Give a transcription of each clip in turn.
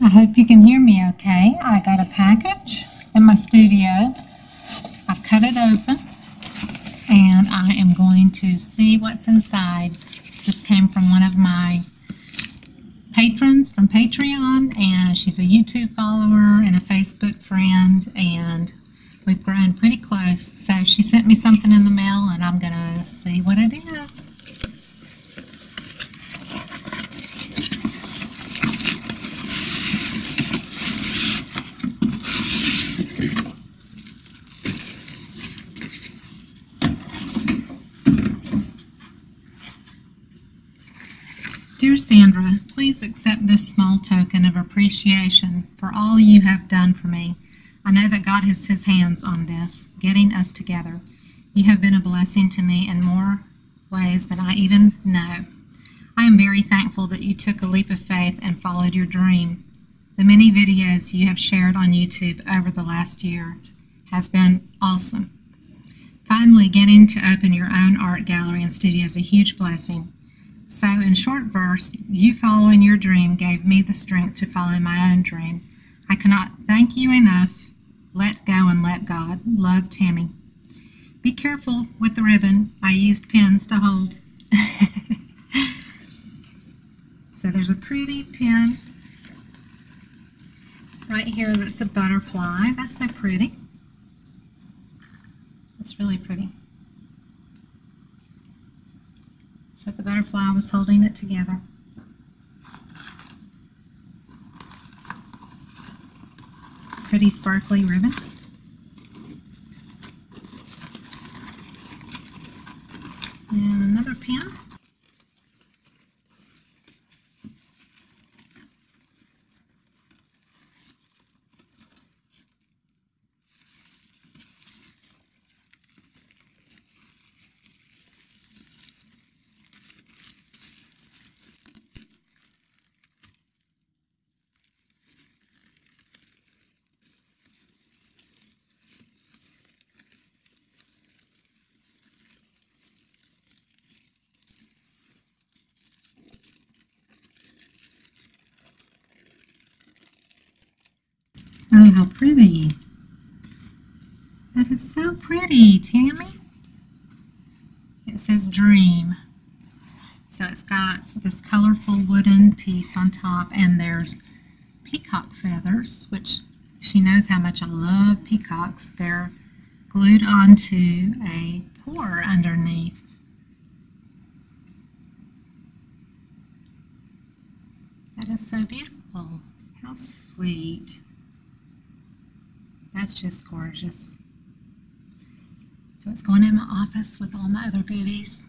I hope you can hear me okay. I got a package in my studio. I've cut it open and I am going to see what's inside. This came from one of my patrons from Patreon, and she's a YouTube follower and a Facebook friend, and we've grown pretty close. So she sent me something in the mail and I'm going to see what it is. Dear Sandra, please accept this small token of appreciation for all you have done for me. I know that God has His hands on this, getting us together. You have been a blessing to me in more ways than I even know. I am very thankful that you took a leap of faith and followed your dream. The many videos you have shared on YouTube over the last year has been awesome. Finally, getting to open your own art gallery and studio is a huge blessing. So, in short verse, you following your dream gave me the strength to follow my own dream. I cannot thank you enough. Let go and let God. Love, Tammy. Be careful with the ribbon. I used pins to hold. So there's a pretty pin right here that's the butterfly. That's so pretty. That's really pretty. So the butterfly was holding it together. Pretty sparkly ribbon. And another pin. Oh, how pretty. That is so pretty, Tammy. It says dream. So it's got this colorful wooden piece on top, and there's peacock feathers, which she knows how much I love peacocks. They're glued onto a pour underneath. That is so beautiful. How sweet. That's just gorgeous. So it's going in my office with all my other goodies.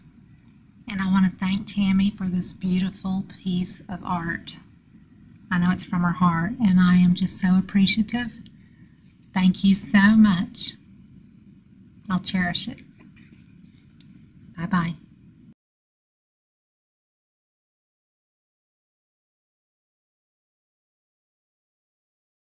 And I want to thank Tammy for this beautiful piece of art. I know it's from her heart, and I am just so appreciative. Thank you so much. I'll cherish it. Bye-bye.